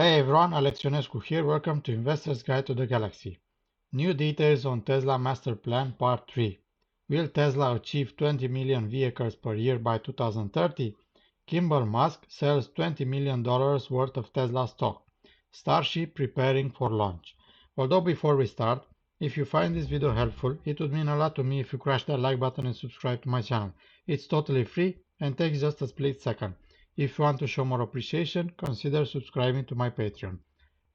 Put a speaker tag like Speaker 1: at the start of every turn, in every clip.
Speaker 1: Hey everyone, Alex Ionescu here. Welcome to Investor's Guide to the Galaxy. New details on Tesla Master Plan Part 3. Will Tesla achieve 20 million vehicles per year by 2030? Kimbal Musk sells $20 million worth of Tesla stock. Starship preparing for launch. Although before we start, if you find this video helpful, it would mean a lot to me if you crash that like button and subscribe to my channel. It's totally free and takes just a split second. If you want to show more appreciation, consider subscribing to my Patreon.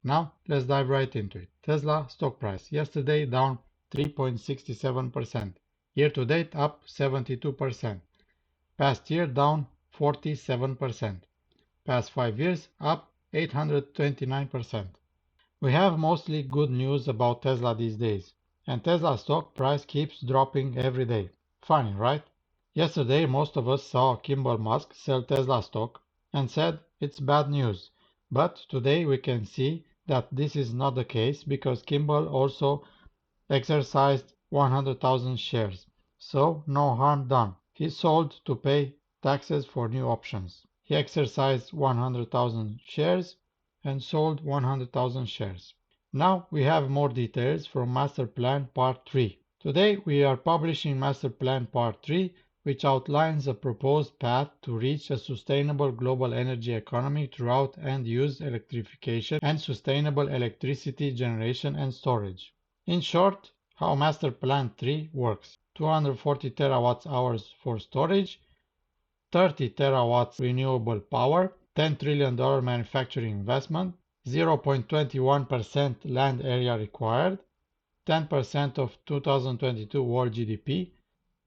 Speaker 1: Now, let's dive right into it. Tesla stock price. Yesterday down 3.67%. Year to date up 72%. Past year down 47%. Past 5 years up 829%. We have mostly good news about Tesla these days, and Tesla stock price keeps dropping every day. Funny, right? Yesterday, most of us saw Kimbal Musk sell Tesla stock and said it's bad news. But today we can see that this is not the case because Kimbal also exercised 100,000 shares. So no harm done. He sold to pay taxes for new options. He exercised 100,000 shares and sold 100,000 shares. Now we have more details from Master Plan Part 3. Today we are publishing Master Plan Part 3, which outlines a proposed path to reach a sustainable global energy economy throughout end-use electrification and sustainable electricity generation and storage. In short, how Master Plan 3 works: 240 terawatt-hours for storage, 30 terawatts renewable power, $10 trillion manufacturing investment, 0.21% land area required, 10% of 2022 world GDP.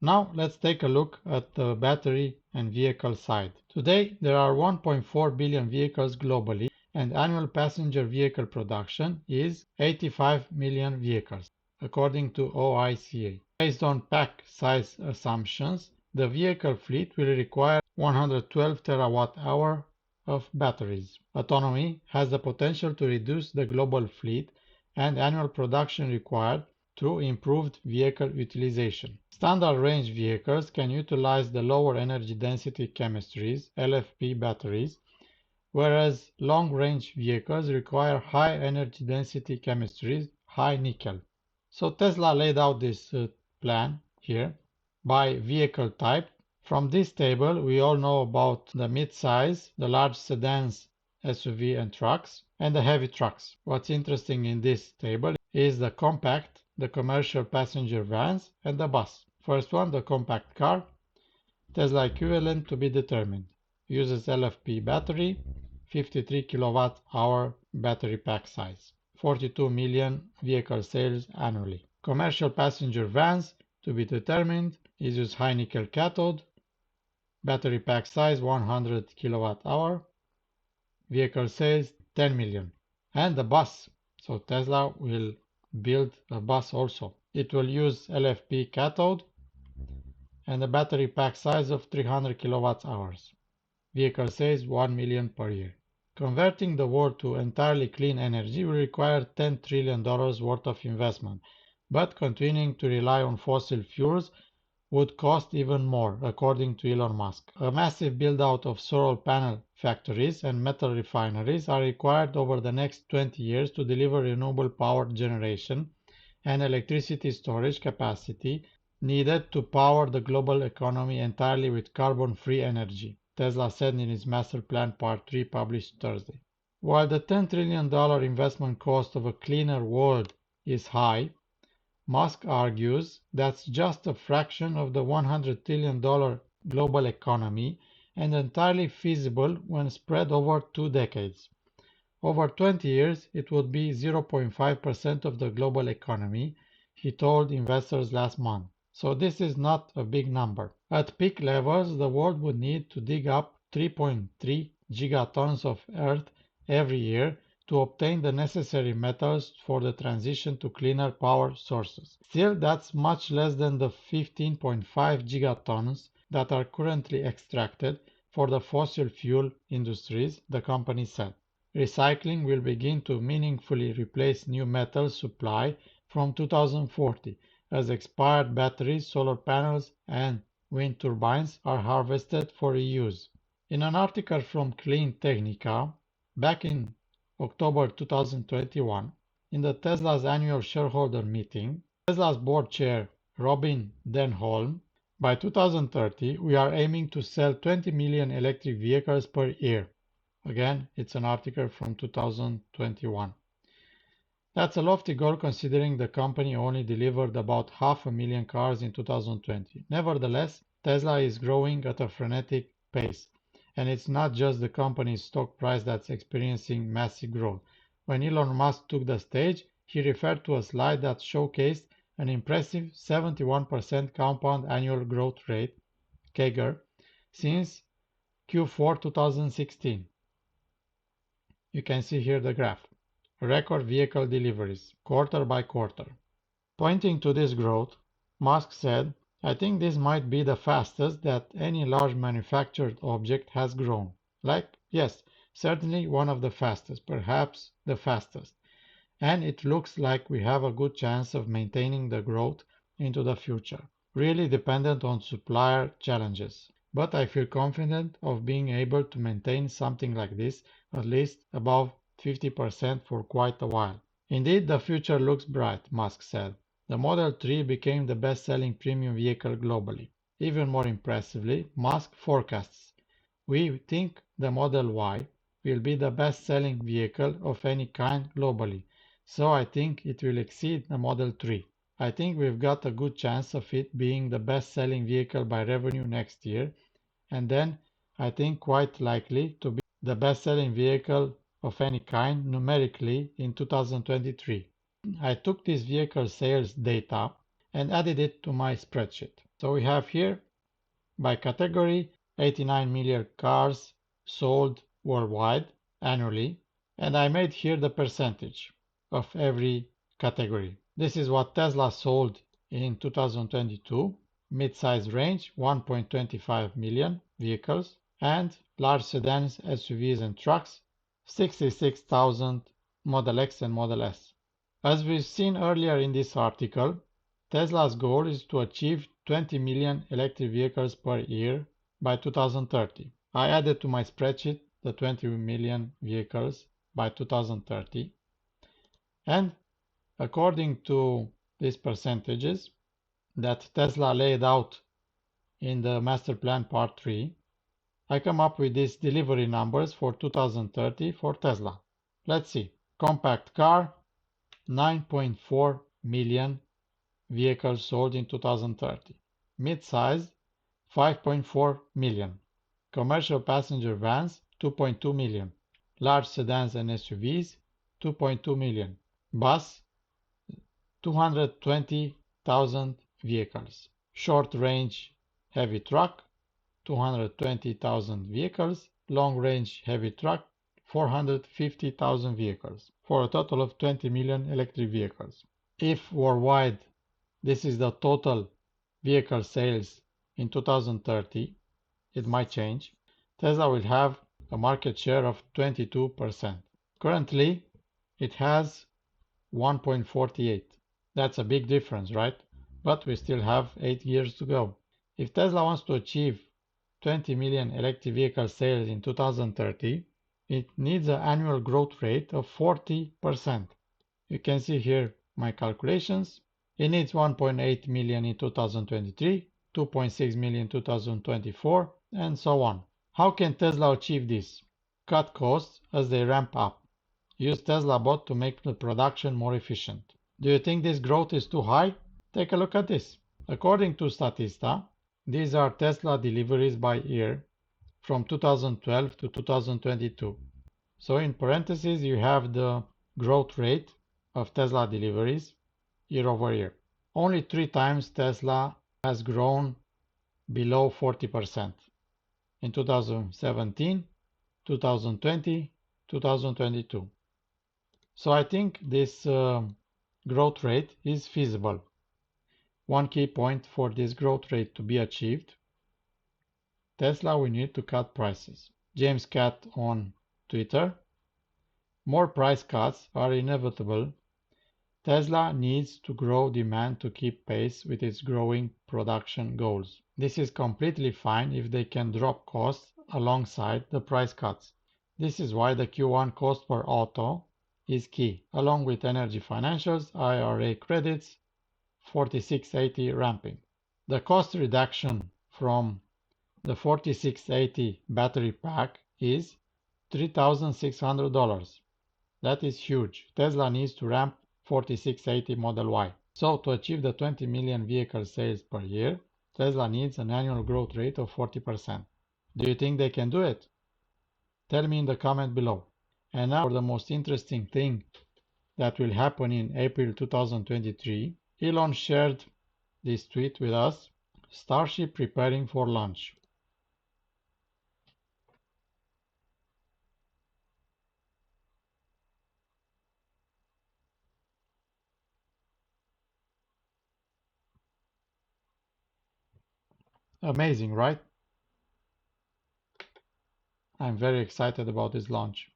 Speaker 1: Now let's take a look at the battery and vehicle side. Today there are 1.4 billion vehicles globally, and annual passenger vehicle production is 85 million vehicles, according to OICA. Based on pack size assumptions, the vehicle fleet will require 112 terawatt-hour of batteries. Autonomy has the potential to reduce the global fleet and annual production required through improved vehicle utilization. Standard range vehicles can utilize the lower energy density chemistries, LFP batteries, whereas long range vehicles require high energy density chemistries, high nickel. So Tesla laid out this plan here by vehicle type. From this table, we all know about the mid-size, the large sedans, SUV and trucks, and the heavy trucks. What's interesting in this table is the compact, the commercial passenger vans, and the bus. First one, the compact car, Tesla equivalent to be determined. Uses LFP battery, 53 kilowatt-hour battery pack size. 42 million vehicle sales annually. Commercial passenger vans to be determined, uses high nickel cathode, battery pack size 100 kilowatt-hour, vehicle sales 10 million. And the bus, so Tesla will build a bus also. It will use LFP cathode and a battery pack size of 300 kilowatt-hours. Vehicle sales 1 million per year. Converting the world to entirely clean energy will require $10 trillion worth of investment, but continuing to rely on fossil fuels would cost even more, according to Elon Musk. A massive build-out of solar panel factories and metal refineries are required over the next 20 years to deliver renewable power generation and electricity storage capacity needed to power the global economy entirely with carbon-free energy, Tesla said in its Master Plan Part 3 published Thursday. While the $10 trillion investment cost of a cleaner world is high, Musk argues that's just a fraction of the $100 trillion global economy and entirely feasible when spread over 2 decades. Over 20 years, it would be 0.5% of the global economy, he told investors last month. So this is not a big number. At peak levels, the world would need to dig up 3.3 gigatons of earth every year to obtain the necessary metals for the transition to cleaner power sources. Still, that's much less than the 15.5 gigatons that are currently extracted for the fossil fuel industries, the company said. Recycling will begin to meaningfully replace new metal supply from 2040, as expired batteries, solar panels, and wind turbines are harvested for reuse. In an article from Clean Technica, back in October 2021, in the Tesla's annual shareholder meeting, Tesla's board chair Robin Denholm, by 2030 we are aiming to sell 20 million electric vehicles per year. Again, it's an article from 2021. That's a lofty goal considering the company only delivered about 500,000 cars in 2020. Nevertheless, Tesla is growing at a frenetic pace, and it's not just the company's stock price that's experiencing massive growth. When Elon Musk took the stage, he referred to a slide that showcased an impressive 71% compound annual growth rate, CAGR, since Q4 2016. You can see here the graph. Record vehicle deliveries, quarter by quarter. Pointing to this growth, Musk said, "I think this might be the fastest that any large manufactured object has grown." Yes, certainly one of the fastest, perhaps the fastest. And it looks like we have a good chance of maintaining the growth into the future, really dependent on supplier challenges. But I feel confident of being able to maintain something like this, at least above 50% for quite a while. Indeed, the future looks bright, Musk said. The Model 3 became the best-selling premium vehicle globally. Even more impressively, Musk forecasts, "We think the Model Y will be the best-selling vehicle of any kind globally, so I think it will exceed the Model 3. I think we've got a good chance of it being the best-selling vehicle by revenue next year, and then I think quite likely to be the best-selling vehicle of any kind numerically in 2023. I took this vehicle sales data and added it to my spreadsheet. So we have here, by category, 89 million cars sold worldwide annually, and I made here the percentage of every category. This is what Tesla sold in 2022, mid-size range 1.25 million vehicles, and large sedans, SUVs and trucks 66,000 Model X and Model S. As we've seen earlier in this article, Tesla's goal is to achieve 20 million electric vehicles per year by 2030. I added to my spreadsheet the 20 million vehicles by 2030, and according to these percentages that Tesla laid out in the Master Plan Part 3, I come up with these delivery numbers for 2030 for Tesla. Let's see. Compact car, 9.4 million vehicles sold in 2030. Mid-size, 5.4 million. Commercial passenger vans, 2.2 million. Large sedans and SUVs, 2.2 million. Bus, 220,000 vehicles. Short-range heavy truck, 220,000 vehicles. Long-range heavy truck, 450,000 vehicles, for a total of 20 million electric vehicles. If worldwide this is the total vehicle sales in 2030, it might change, Tesla will have a market share of 22%. Currently, it has 1.48. That's a big difference, right? But we still have 8 years to go. If Tesla wants to achieve 20 million electric vehicle sales in 2030, it needs an annual growth rate of 40%. You can see here my calculations. It needs 1.8 million in 2023, 2.6 million in 2024, and so on. How can Tesla achieve this? Cut costs as they ramp up. Use Tesla Bot to make the production more efficient. Do you think this growth is too high? Take a look at this. According to Statista, these are Tesla deliveries by year from 2012 to 2022. So in parentheses, you have the growth rate of Tesla deliveries year over year. Only 3 times Tesla has grown below 40%. In 2017, 2020, 2022. So I think this growth rate is feasible. One key point for this growth rate to be achieved, Tesla will need to cut prices. James Cat on Twitter. More price cuts are inevitable. Tesla needs to grow demand to keep pace with its growing production goals. This is completely fine if they can drop costs alongside the price cuts. This is why the Q1 cost per auto is key, along with energy financials, IRA credits, 4680 ramping. The cost reduction from the 4680 battery pack is $3,600. That is huge. Tesla needs to ramp 4680 Model Y. So to achieve the 20 million vehicle sales per year, Tesla needs an annual growth rate of 40%. Do you think they can do it? Tell me in the comment below. And now for the most interesting thing that will happen in April 2023, Elon shared this tweet with us: Starship preparing for launch. Amazing, right? I'm very excited about this launch.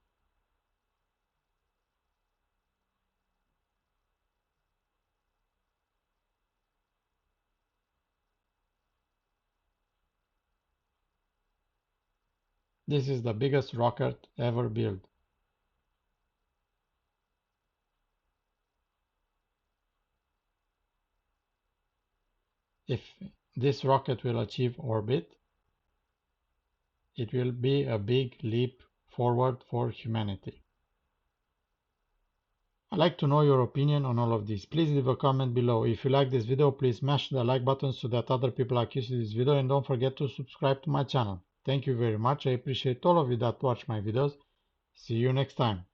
Speaker 1: This is the biggest rocket ever built. If this rocket will achieve orbit, it will be a big leap forward for humanity. I'd like to know your opinion on all of this. Please leave a comment below. If you like this video, please smash the like button so that other people like you see this video, and don't forget to subscribe to my channel. Thank you very much. I appreciate all of you that watch my videos. See you next time.